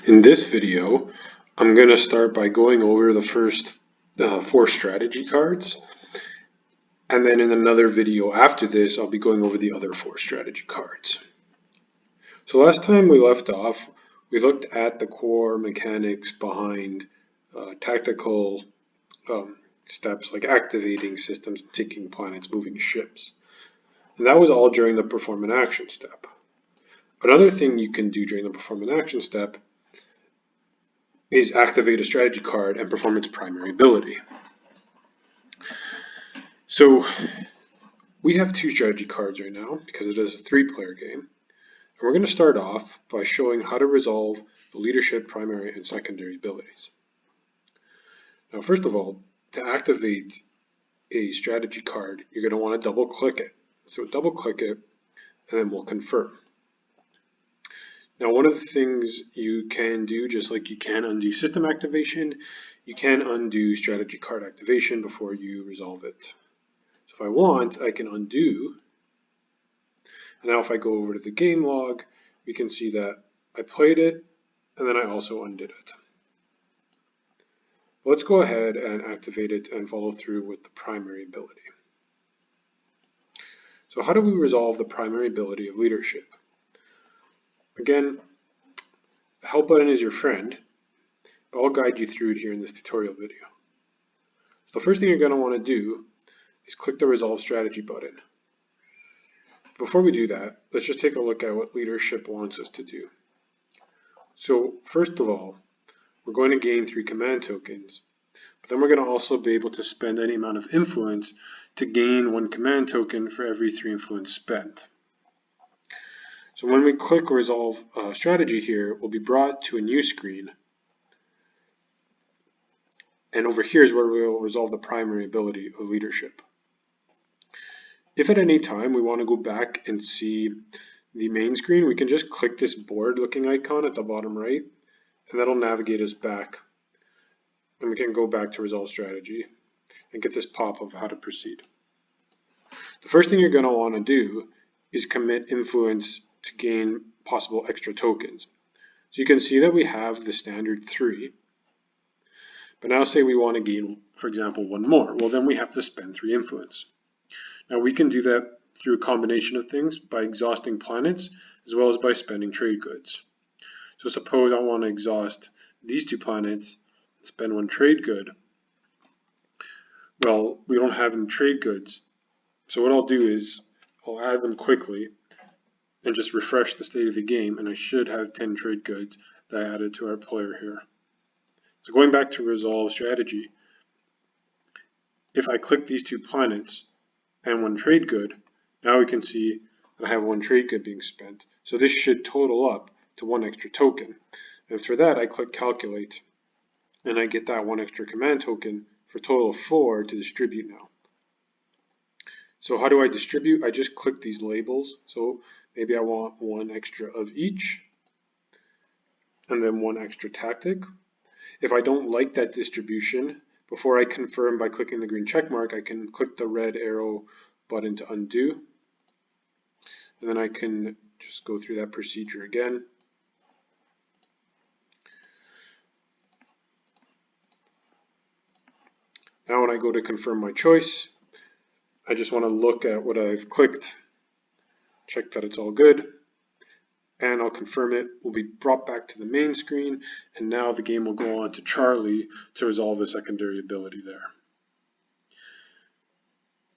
In this video, I'm going to start by going over the first 4 strategy cards, and then in another video after this, I'll be going over the other 4 strategy cards. So last time we left off, we looked at the core mechanics behind tactical steps like activating systems, taking planets, moving ships. And that was all during the perform an action step. Another thing you can do during the perform an action step is activate a strategy card and perform its primary ability. So we have 2 strategy cards right now because it is a 3-player game. And we're going to start off by showing how to resolve the leadership, primary, and secondary abilities. Now, first of all, to activate a strategy card, you're going to want to double click it. So double click it, and then we'll confirm. Now, one of the things you can do, just like you can undo system activation, you can undo strategy card activation before you resolve it. So if I want, I can undo. And now if I go over to the game log, we can see that I played it, and then I also undid it. Let's go ahead and activate it and follow through with the primary ability. So how do we resolve the primary ability of leadership? Again, the help button is your friend, but I'll guide you through it here in this tutorial video. So the first thing you're going to want to do is click the Resolve Strategy button. Before we do that, let's just take a look at what leadership wants us to do. So first of all, we're going to gain 3 command tokens, but then we're going to also be able to spend any amount of influence to gain 1 command token for every 3 influence spent. So when we click Resolve Strategy here, we'll be brought to a new screen. And over here is where we'll resolve the primary ability of leadership. If at any time we want to go back and see the main screen, we can just click this board looking icon at the bottom right, and that'll navigate us back. And we can go back to Resolve Strategy and get this pop of how to proceed. The first thing you're going to want to do is commit influence to gain possible extra tokens. So you can see that we have the standard 3, but now say we want to gain, for example, 1 more. Well, then we have to spend 3 influence. Now we can do that through a combination of things by exhausting planets as well as by spending trade goods. So suppose I want to exhaust these 2 planets and spend 1 trade good. Well, we don't have any trade goods. So what I'll do is I'll add them quickly and just refresh the state of the game, and I should have 10 trade goods that I added to our player here. So going back to Resolve Strategy, if I click these 2 planets and 1 trade good, now we can see that I have 1 trade good being spent. So this should total up to 1 extra token. And for that, I click Calculate, and I get that 1 extra command token for a total of 4 to distribute now. So how do I distribute? I just click these labels. So maybe I want 1 extra of each, and then 1 extra tactic. If I don't like that distribution, before I confirm by clicking the green check mark, I can click the red arrow button to undo. And then I can just go through that procedure again. Now when I go to confirm my choice, I just want to look at what I've clicked, check that it's all good, and I'll confirm it. We'll be brought back to the main screen, and now the game will go on to Charlie to resolve a secondary ability there.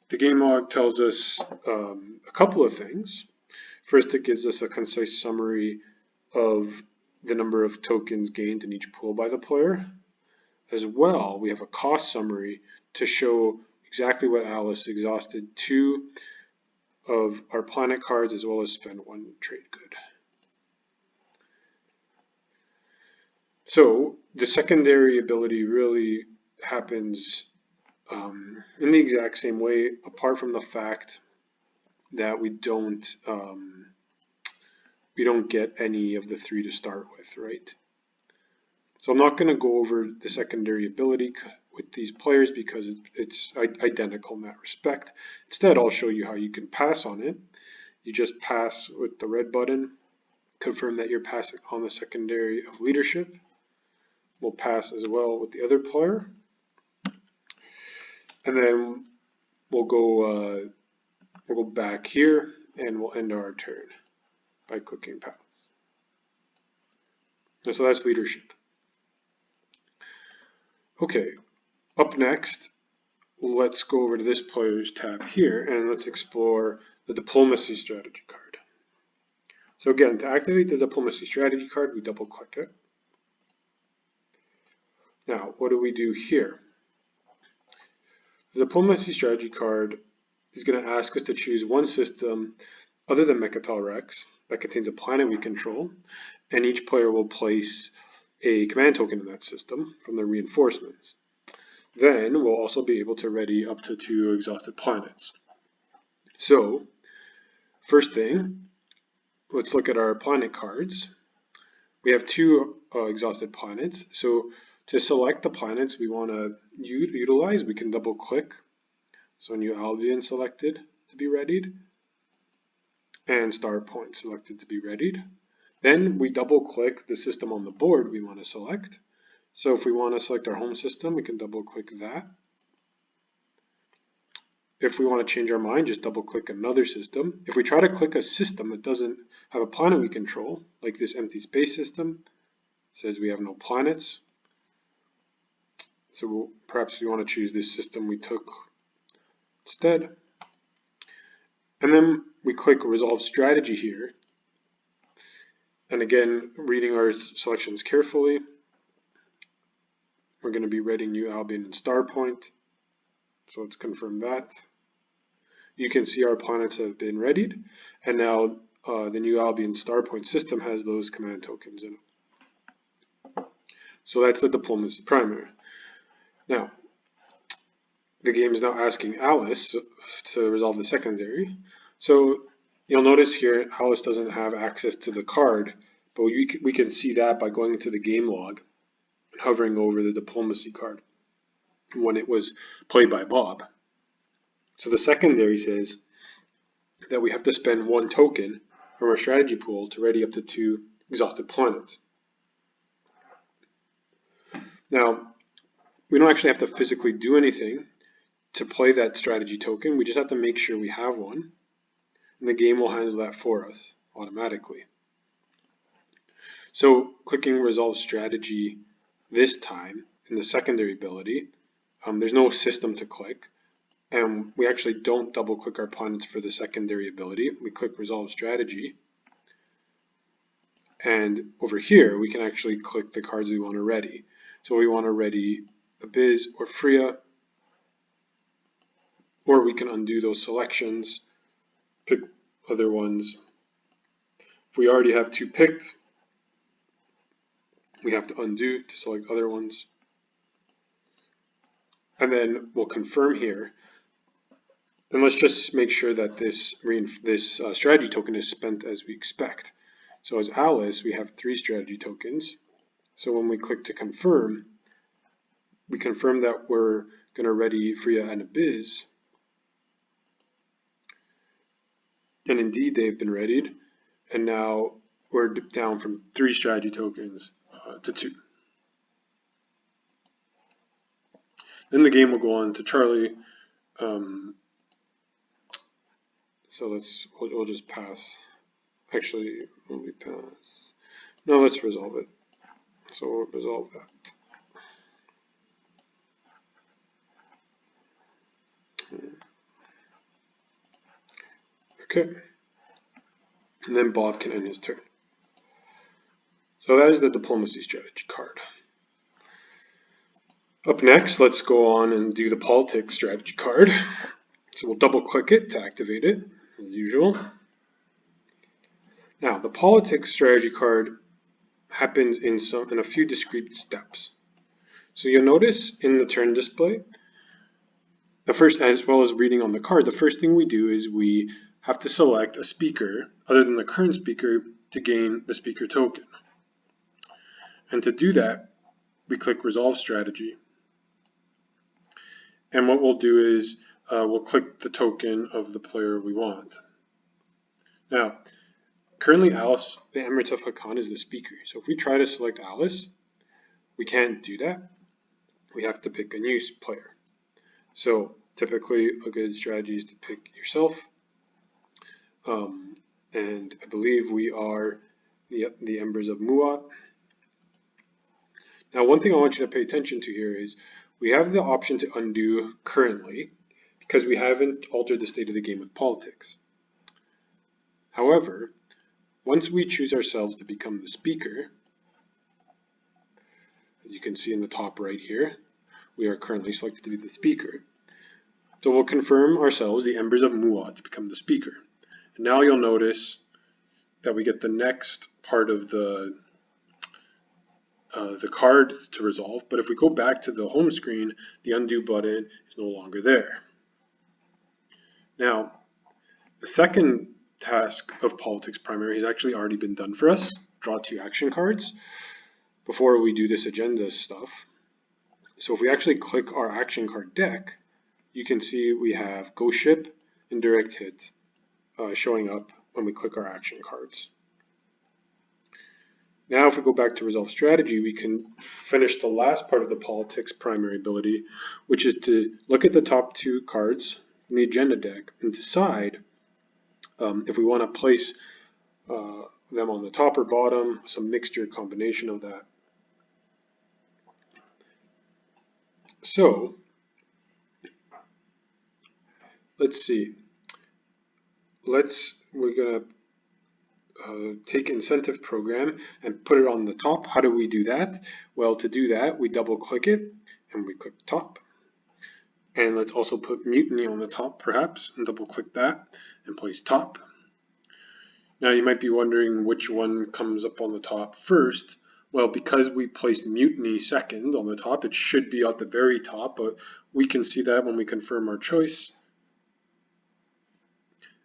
The game log tells us a couple of things. First, it gives us a concise summary of the number of tokens gained in each pool by the player. As well, we have a cost summary to show exactly what Alice exhausted 2 of our planet cards as well as spent 1 trade good. So the secondary ability really happens in the exact same way, apart from the fact that we don't get any of the 3 to start with, right? So I'm not going to go over the secondary ability with these players because it's identical in that respect. Instead, I'll show you how you can pass on it. You just pass with the red button, confirm that you're passing on the secondary of leadership. We'll pass as well with the other player. And then we'll go back here and we'll end our turn by clicking pass. And so that's leadership. Okay, up next, let's go over to this player's tab here and let's explore the diplomacy strategy card. So again, to activate the diplomacy strategy card, we double click it. Now, what do we do here? The diplomacy strategy card is going to ask us to choose one system other than Mechatol Rex that contains a planet we control, and each player will place a command token in that system from the reinforcements. Then we'll also be able to ready up to 2 exhausted planets. So, first thing, let's look at our planet cards. We have 2 exhausted planets. So to select the planets we want to utilize, we can double click. So New Albion selected to be readied, and Star Point selected to be readied. Then we double click the system on the board we want to select. So if we want to select our home system, we can double click that. If we want to change our mind, just double click another system. If we try to click a system that doesn't have a planet we control, like this empty space system, it says we have no planets. So perhaps we want to choose this system we took instead. And then we click Resolve Strategy here. And again, reading our selections carefully, we're going to be readying New Albion and Star Point. So let's confirm that. You can see our planets have been readied, and now the New Albion Star Point system has those command tokens in it. So that's the diplomacy primary. Now, the game is now asking Alice to resolve the secondary. So you'll notice here Alice doesn't have access to the card, but we can see that by going into the game log and hovering over the diplomacy card when it was played by Bob. So the secondary says that we have to spend 1 token from our strategy pool to ready up to 2 exhausted planets. Now, we don't actually have to physically do anything to play that strategy token. We just have to make sure we have one, and the game will handle that for us automatically. So clicking Resolve Strategy this time in the secondary ability, there's no system to click, and we actually don't double click our planets for the secondary ability. We click Resolve Strategy, and over here we can actually click the cards we want to ready. So we want to ready Abyss or Freya, or we can undo those selections, pick other ones. If we already have 2 picked, we have to undo to select other ones. And then we'll confirm here. And let's just make sure that this strategy token is spent as we expect. So as Alice, we have 3 strategy tokens. So when we click to confirm, we confirm that we're going to ready Freya and Abyss. And indeed, they've been readied. And now we're down from 3 strategy tokens to 2. Then the game will go on to Charlie. So we'll just pass. Actually, will we pass? No, let's resolve it. So we'll resolve that. Okay. And then Bob can end his turn. So that is the diplomacy strategy card. Up next, let's go on and do the politics strategy card. So we'll double click it to activate it, as usual. Now, the politics strategy card happens in a few discrete steps. So you'll notice in the turn display, the first, as well as reading on the card, the first thing we do is we have to select a speaker other than the current speaker to gain the speaker token. And to do that, we click Resolve Strategy. And what we'll do is we'll click the token of the player we want. Now, Currently Alice, the Emirates of Hakan, is the speaker. So if we try to select Alice, we can't do that. We have to pick a new player. So typically a good strategy is to pick yourself. And I believe we are the Embers of Muat. Now, one thing I want you to pay attention to here is we have the option to undo currently because we haven't altered the state of the game with politics. However, once we choose ourselves to become the speaker, as you can see in the top right here, we are currently selected to be the speaker. So we'll confirm ourselves, the Embers of Muat, to become the speaker. And now you'll notice that we get the next part of the card to resolve, but if we go back to the home screen, the undo button is no longer there. Now, the second task of politics primary has actually already been done for us, draw 2 action cards, before we do this agenda stuff. So if we actually click our action card deck, you can see we have Ghost Ship and Direct Hit showing up when we click our action cards. Now if we go back to resolve strategy, we can finish the last part of the politics primary ability, which is to look at the top 2 cards in the agenda deck and decide if we want to place them on the top or bottom, some mixture combination of that. So let's see. We're gonna take incentive program and put it on the top. How do we do that? Well, to do that, we double click it and we click top. And let's also put mutiny on the top perhaps and double click that and place top. Now you might be wondering which one comes up on the top first. Well, because we placed mutiny second on the top, it should be at the very top, but we can see that when we confirm our choice.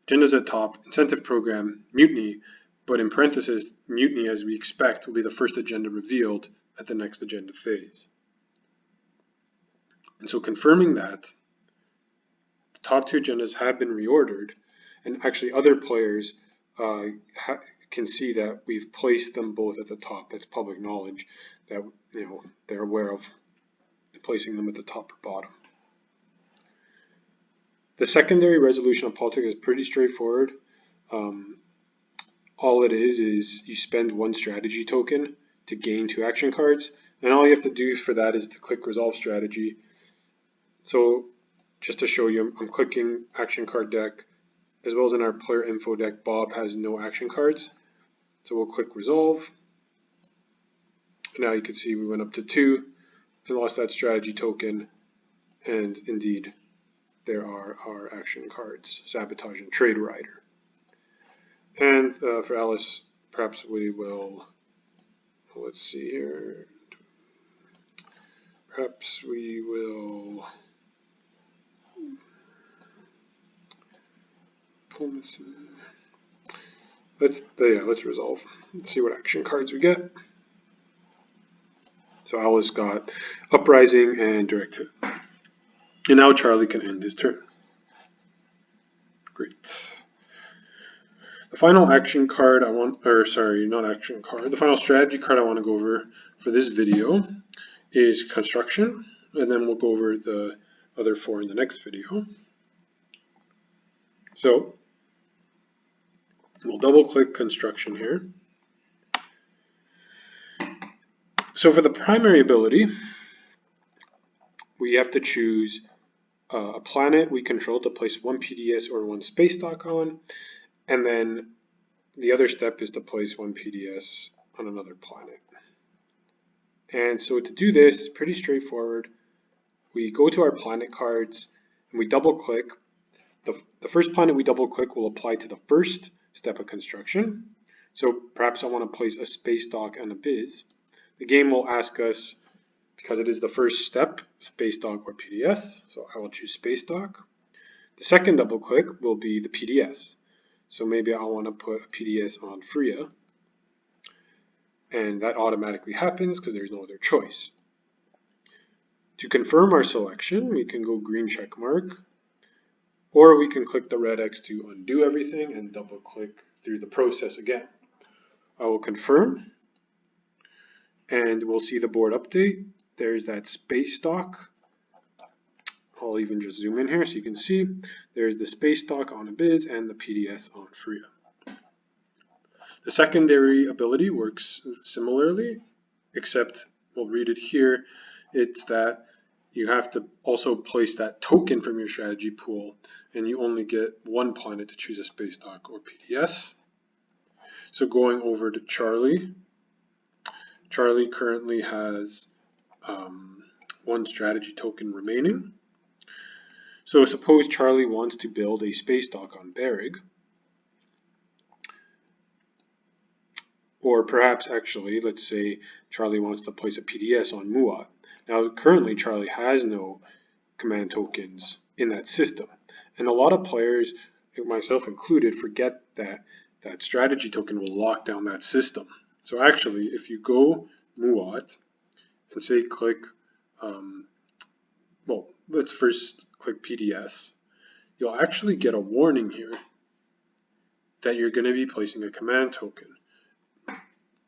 Agenda's at top, incentive program, mutiny, but in parentheses, mutiny, as we expect, will be the first agenda revealed at the next agenda phase. And so confirming that, the top 2 agendas have been reordered, and actually other players can see that we've placed them both at the top. It's public knowledge that they're aware of placing them at the top or bottom. The secondary resolution of politics is pretty straightforward. All it is you spend 1 strategy token to gain 2 action cards, and all you have to do for that is to click resolve strategy. So just to show you, I'm clicking action card deck, as well as in our player info deck, Bob has no action cards. So we'll click resolve. And now you can see we went up to 2 and lost that strategy token, and indeed there are our action cards, Sabotage and Trade Rider. And for Alice, perhaps we will, let's see here, perhaps we will pull this in. Let's resolve. Let's see what action cards we get. So Alice got Uprising and Direct Hit. And now Charlie can end his turn. Great. The final action card the final strategy card I want to go over for this video is Construction, and then we'll go over the other 4 in the next video. So we'll double click Construction here. So for the primary ability, we have to choose a planet we control to place 1 PDS or 1 space dock on, and then the other step is to place 1 PDS on another planet. And so to do this, it's pretty straightforward. We go to our planet cards and we double click. The first planet we double click will apply to the first step of construction. So perhaps I want to place a space dock and a biz. The game will ask us, because it is the first step, space dock or PDS. So I will choose space dock. The second double click will be the PDS. So maybe I want to put a PDS on Freya. And that automatically happens because there's no other choice. To confirm our selection, we can go green check mark, or we can click the red X to undo everything and double click through the process again. I will confirm, and we'll see the board update. There's that space dock. I'll even just zoom in here so you can see. There's the space dock on Abiz and the PDS on Freya. The secondary ability works similarly, except we'll read it here. It's that you have to also place that token from your strategy pool, and you only get one planet to choose a space dock or PDS. So going over to Charlie, Charlie currently has one strategy token remaining. So suppose Charlie wants to build a space dock on Berrig, or perhaps actually, let's say Charlie wants to place a PDS on Muat. Now currently Charlie has no command tokens in that system, and a lot of players, myself included, forget that that strategy token will lock down that system. So actually, if you go Muat and say click, well, let's first click PDS, you'll actually get a warning here that you're going to be placing a command token. And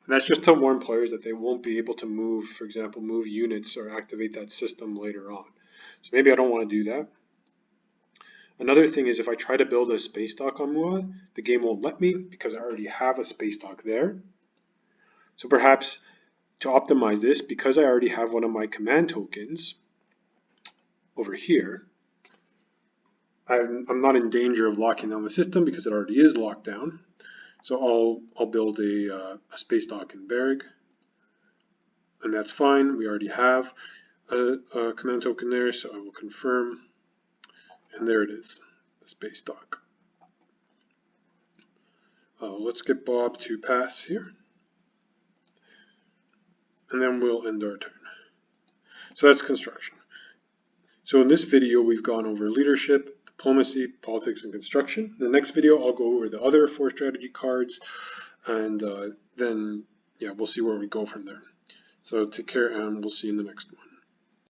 that's just to warn players that they won't be able to move, for example, move units or activate that system later on. So maybe I don't want to do that. Another thing is if I try to build a space dock on Muat, the game won't let me because I already have a space dock there. So perhaps to optimize this, because I already have one of my command tokens over here, I'm not in danger of locking down the system because it already is locked down. So I'll build a space dock in Berrig, and that's fine. We already have a command token there, so I will confirm, and there it is, the space dock. Let's get Bob to pass here, and then we'll end our turn. So that's construction. So in this video, we've gone over leadership, diplomacy, politics, and construction. In the next video, I'll go over the other 4 strategy cards, and then we'll see where we go from there. So take care, and we'll see you in the next one.